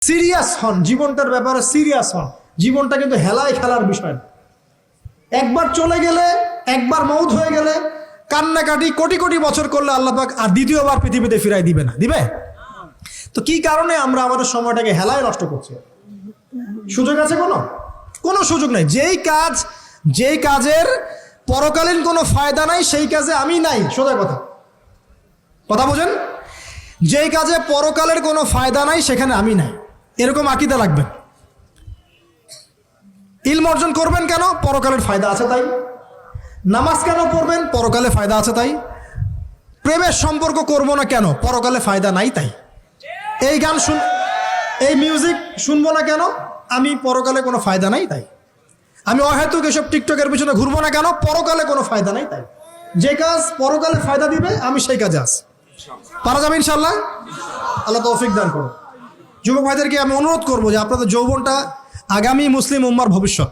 Serious হন, জীবনটার ব্যাপারে serious হন। জীবনটা কিন্তু হেলায় খেলার বিষয় না। একবার চলে গেলে, একবার মউত হয়ে গেলে কান্নাকাটি কোটি কোটি বছর করলে আল্লাহ পাক আর দ্বিতীয়বার পৃথিবীতে ফিরাই দিবে না, দিবে? তো কি কারণে আমরা আমাদের সময়টাকে হেলায় নষ্ট করছি? সুযোগ আছে কোনো সুযোগ নাই। যেই কাজের পরকালীন কোনো ফায়দা নাই সেই কাজে আমি নাই। সোজা কথা বোঝেন? যেই কাজে পরকালের কোনো ফায়দা নাই সেখানে আমি নাই, এরকম আকীদা লাগবে। ইলম অর্জন করবেন কেন? পরকালের ফায়দা আছে তাই। নামাজ কেন পড়বেন? পরকালে ফায়দা আছে তাই। প্রেমের সম্পর্ক করবো না কেন? পরকালে ফায়দা নাই তাই। এই মিউজিক শুনবো না কেন? আমি পরকালে কোনো ফায়দা নাই তাই। আমি অহেতুক এসব টিকটকের পিছনে ঘুরবো না কেন? পরকালে কোনো ফায়দা নাই তাই। যে কাজ পরকালে ফায়দা দিবে আমি সেই কাজে আছি। পারা যাবে ইনশাল্লাহ? আল্লাহ তৌফিক দান করুন। যুবক ভাইদেরকে আমি অনুরোধ করবো যে আপনাদের যৌবনটা আগামী মুসলিম উম্মার ভবিষ্যৎ।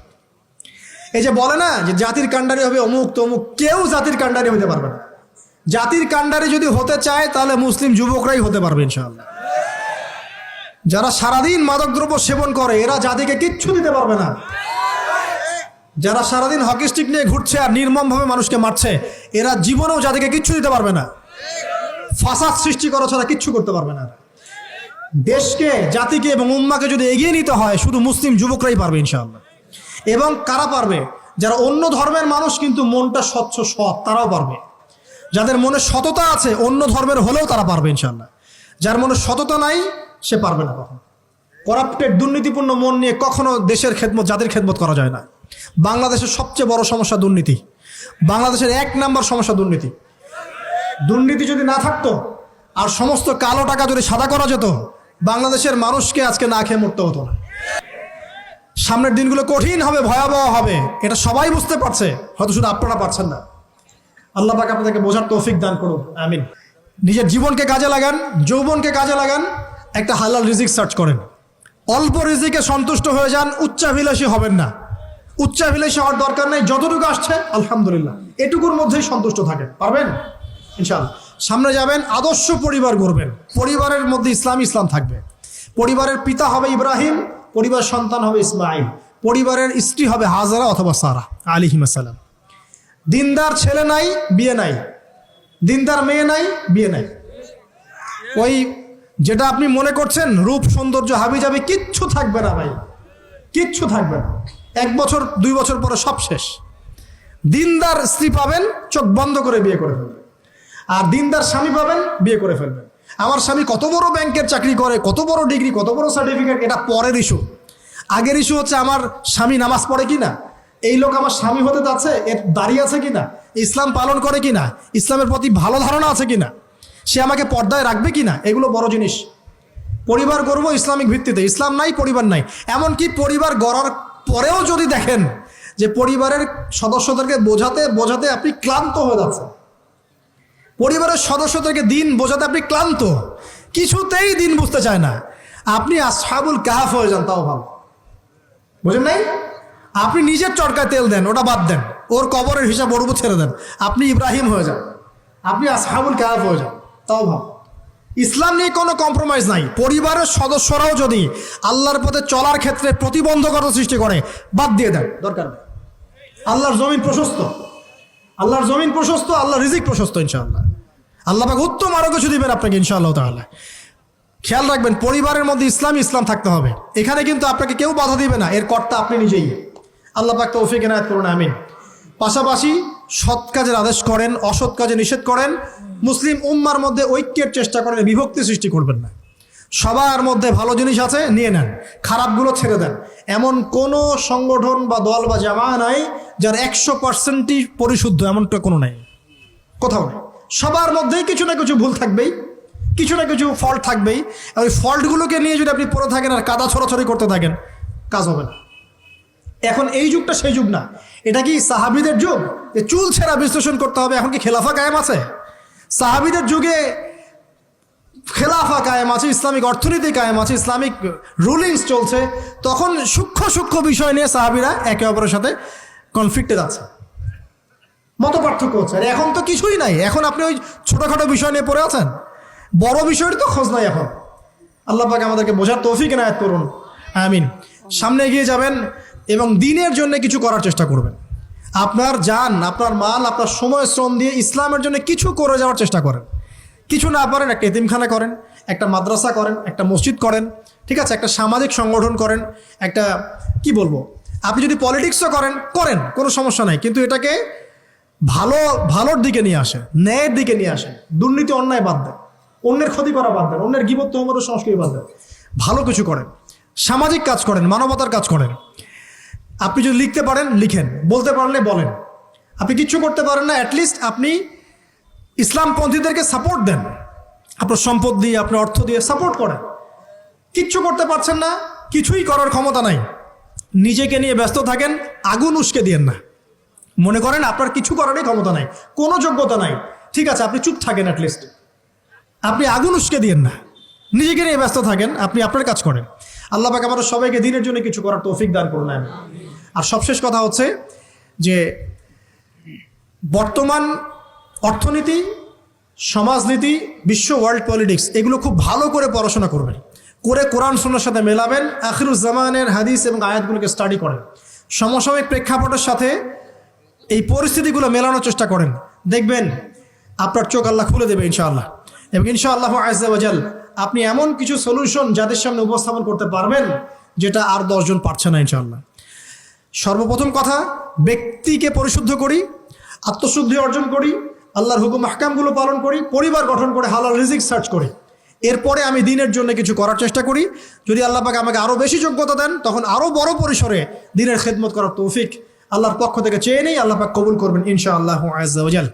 এই যে বলে না যে জাতির কাণ্ডারি হবে অমুক তমুক, কেউ জাতির কাণ্ডারি হতে পারবে না। জাতির কাণ্ডারি যদি হতে চায় তাহলে মুসলিম যুবকরাই হতে পারবে ইনশাআল্লাহ। যারা সারাদিন মাদকদ্রব্য সেবন করে এরা জাতিকে কিচ্ছু দিতে পারবে না। যারা সারাদিন হকি স্টিক নিয়ে ঘুরছে আর নির্মমভাবে মানুষকে মারছে এরা জীবনেও জাতিকে কিচ্ছু দিতে পারবে না। ফাসাদ সৃষ্টি করা ছাড়া কিচ্ছু করতে পারবে না। দেশকে, জাতিকে এবং উম্মাকে যদি এগিয়ে নিতে হয় শুধু মুসলিম যুবকরাই পারবে ইনশাআল্লাহ। এবং কারা পারবে? যারা অন্য ধর্মের মানুষ কিন্তু মনটা স্বচ্ছ সৎ, তারাও পারবে। যাদের মনে সততা আছে অন্য ধর্মের হলেও তারা পারবে ইনশাআল্লাহ। যার মনে সততা নাই সে পারবে না কখনো। করাপ্টেড, দুর্নীতিপূর্ণ মন নিয়ে কখনো দেশের খেদমত, জাতির খেদমত করা যায় না। বাংলাদেশের সবচেয়ে বড় সমস্যা দুর্নীতি। বাংলাদেশের 1 নম্বর সমস্যা দুর্নীতি। দুর্নীতি যদি না থাকতো আর সমস্ত কালো টাকা যদি সাদা করা যেত বাংলাদেশের মানুষকে আজকে না খেয়ে মরতে হতো না। সামনের দিনগুলো কঠিন হবে, ভয়াবহ হবে, এটা সবাই বুঝতে পারছে, হয়তো শুধু আপনারা পারছেন না। আল্লাহ পাক আপনাদেরকে বোঝার তৌফিক দান করুন, আমিন। নিজের জীবনকে কাজে লাগান, যৌবনকে কাজে লাগান, একটা হালাল রিজিক সার্চ করেন। অল্প রিজিকে সন্তুষ্ট হয়ে যান, উচ্চাভিলাষী হবেন না। উচ্চাভিলাষী হওয়ার দরকার নেই, যতটুকু আসছে আলহামদুলিল্লাহ, এটুকুর মধ্যেই সন্তুষ্ট থাকেন, পারবেন ইনশাআল্লাহ। সামনে যাবেন, আদর্শ পরিবার গড়বেন, পরিবারের মধ্যে ইসলাম থাকবে। পরিবারের পিতা হবে ইব্রাহিম, পরিবার সন্তান হবে ইসমাইল, পরিবারের স্ত্রী হবে হাজারা অথবা সারা আলাইহিস সালাম। দিনদার ছেলে নাই, বিয়ে নাই। দিনদার মেয়ে নাই, বিয়ে নাই। ওই যেটা আপনি মনে করছেন রূপ সৌন্দর্য হাবি যাবে, কিচ্ছু থাকবে না ভাই, কিচ্ছু থাকবে না। 1 বছর 2 বছর পরে সব শেষ। দিনদার স্ত্রী পাবেন, চোখ বন্ধ করে বিয়ে করে ফেলবেন। আর দিনদার স্বামী পাবেন, বিয়ে করে ফেলবেন। আমার স্বামী কত বড় ব্যাংকের চাকরি করে, কত বড় ডিগ্রি, কত বড় সার্টিফিকেট, এটা পরের ইস্যু। আগের ইস্যু হচ্ছে আমার স্বামী নামাজ পড়ে কিনা, এই লোক আমার স্বামী হতে যাচ্ছে, এর দাঁড়িয়ে আছে কিনা, ইসলাম পালন করে কিনা, ইসলামের প্রতি ভালো ধারণা আছে কিনা, সে আমাকে পর্দায় রাখবে কিনা, এগুলো বড় জিনিস। পরিবার গড়বো ইসলামিক ভিত্তিতে, ইসলাম নাই পরিবার নাই। এমনকি পরিবার গড়ার পরেও যদি দেখেন যে পরিবারের সদস্যদেরকে বোঝাতে বোঝাতে আপনি ক্লান্ত হয়ে যাচ্ছেন, পরিবারের সদস্যদেরকে দিন বোঝাতে আপনি ক্লান্ত, কিছুতেই দিন বুঝতে চায় না, আপনি আসহাবুল কাহাফ হয়ে যান, তাও ভালো। বুঝেন নাই? আপনি নিজের চরকায় তেল দেন, ওটা বাদ দেন, ওর কবরের হিসাব ওর উপর ছেড়ে দেন, আপনি ইব্রাহিম হয়ে যান, আপনি আসহাবুল কাহাফ হয়ে যান, তাও ভালো। ইসলাম নিয়ে কোনো কম্প্রোমাইজ নাই। পরিবারের সদস্যরাও যদি আল্লাহর পথে চলার ক্ষেত্রে প্রতিবন্ধকতা সৃষ্টি করে, বাদ দিয়ে দেন, দরকার নেই। আল্লাহর জমিন প্রশস্ত, আল্লাহর জমিন প্রশস্ত, আল্লাহর রিজিক প্রশস্ত ইনশাআল্লাহ। আল্লাহ পাক উত্তম আরো কিছু দিবেন আপনাকে ইনশাআল্লাহ তাআলা। খেয়াল রাখবেন, পরিবারের মধ্যে ইসলাম থাকতে হবে। এখানে কিন্তু আপনাকে কেউ বাধা দিবে না, এর কর্তা আপনি নিজেই। আল্লাহ পাক তৌফিক এনায়েত করুন, আমিন। পাশাপাশি সৎ কাজের আদেশ করেন, অসৎ কাজে নিষেধ করেন। মুসলিম উম্মার মধ্যে ঐক্যের চেষ্টা করেন, বিভক্তি সৃষ্টি করবেন না। সবার মধ্যে ভালো জিনিস আছে, নিয়ে নেন, খারাপগুলো ছেড়ে দেন। এমন কোনো সংগঠন বা দল বা জামা নাই যার 100%ই পরিশুদ্ধ, এমনটা কোনো নাই, কোথাও নেই। সবার মধ্যেই কিছু না কিছু ভুল থাকবেই, কিছু না কিছু ফল্ট থাকবেই। ওই ফল্টগুলোকে নিয়ে যদি আপনি পড়ে থাকেন আর কাদা ছড়াছড়ি করতে থাকেন, কাজ হবে না। এখন এই যুগটা সেই যুগ না। এটা কি সাহাবীদের যুগ যে চুল ছেঁড়া বিশ্লেষণ করতে হবে? এখন কি খেলাফা কায়েম আছে? সাহাবীদের যুগে খেলাফা কায়েম আছে, ইসলামিক অর্থনীতি কায়েম আছে, ইসলামিক রুলিংস চলছে। তখন সূক্ষ্ম বিষয় নিয়ে সাহাবীরা একে অপরের সাথে কনফ্লিক্টে যাচ্ছে, মত পার্থক্য হচ্ছে। আর এখন তো কিছুই নাই, এখন আপনি ওই ছোটোখাটো বিষয় নিয়ে পড়ে আছেন, বড় বিষয়টি তো খোঁজ নাই। আল্লাহ পাক আমাদেরকে বোঝার তৌফিক এনায়েত করুন, আমিন। সামনে এগিয়ে যাবেন এবং দিনের জন্য কিছু করার চেষ্টা করবেন। আপনার জান, আপনার মাল, আপনার সময় শ্রম দিয়ে ইসলামের জন্য কিছু করে যাওয়ার চেষ্টা করেন। কিছু না পারেন একটা এতিমখানা করেন, একটা মাদ্রাসা করেন, একটা মসজিদ করেন, ঠিক আছে, একটা সামাজিক সংগঠন করেন, একটা কি বলবো, আপনি যদি পলিটিক্সও করেন করেন, কোনো সমস্যা নাই, কিন্তু এটাকে ভালোর দিকে নিয়ে আসেন, ন্যায়ের দিকে নিয়ে আসেন। দুর্নীতি অন্যায় বাদ দেন, অন্যের ক্ষতি করা বাদ দেন, অন্যের গীবত তহমত সংস্কৃতি বাদ দেন, ভালো কিছু করেন, সামাজিক কাজ করেন, মানবতার কাজ করেন। আপনি যদি লিখতে পারেন লিখেন, বলতে পারলে বলেন। আপনি কিচ্ছু করতে পারেন না, অ্যাটলিস্ট আপনি ইসলামপন্থীদেরকে সাপোর্ট দেন, আপনার সম্পদ দিয়ে, আপনার অর্থ দিয়ে সাপোর্ট করেন। কিচ্ছু করতে পারছেন না, কিছুই করার ক্ষমতা নাই, নিজেকে নিয়ে ব্যস্ত থাকেন, আগুন উস্কে দিয়েন না। মনে করেন আপনার কিছু করারই ক্ষমতা নাই, কোনো যোগ্যতা নাই, ঠিক আছে, আপনি চুপ থাকেন, অ্যাটলিস্ট আপনি আগুন উস্কে দিয়েন না, নিজেকে নিয়ে ব্যস্ত থাকেন, আপনি আপনার কাজ করেন। আল্লাহ পাক আমাদের সবাইকে দিনের জন্য কিছু করার তৌফিক দান করুন। আর সবশেষ কথা হচ্ছে যে বর্তমান অর্থনীতি, সমাজনীতি, বিশ্ব ওয়ার্ল্ড পলিটিক্স, এগুলো খুব ভালো করে পড়াশোনা করবেন, করে কোরআন সুন্নাহর সাথে মেলাবেন, আখিরুজ্জামানের হাদিস এবং আয়াতগুলোকে স্টাডি করেন, সমসাময়িক প্রেক্ষাপটের সাথে এই পরিস্থিতিগুলো মেলানোর চেষ্টা করেন। দেখবেন আপনার চোখ আল্লাহ খুলে দেবে ইনশাআল্লাহ। এবং ইনশাআল্লাহ আজ্জা ওয়া জাল আপনি এমন কিছু সলিউশন যাদের সামনে উপস্থাপন করতে পারবেন যেটা আর 10 জন পারছে না ইনশাআল্লাহ। সর্বপ্রথম কথা, ব্যক্তিকে পরিশুদ্ধ করি, আত্মশুদ্ধি অর্জন করি, আল্লাহর হুকুম আহকামগুলো পালন করি, পরিবার গঠন করে হালাল রিজিক সার্চ করি, এরপরে আমি দিনের জন্য কিছু করার চেষ্টা করি। যদি আল্লাহ পাক আমাকে আরও বেশি যোগ্যতা দেন, তখন আরও বড় পরিসরে দিনের খেদমত করার তৌফিক আল্লাহর পক্ষ থেকে চেয়ে নেই, আল্লাহ পাক কবুল করবেন ইনশাআল্লাহ আজ্জা ওয়া জাল।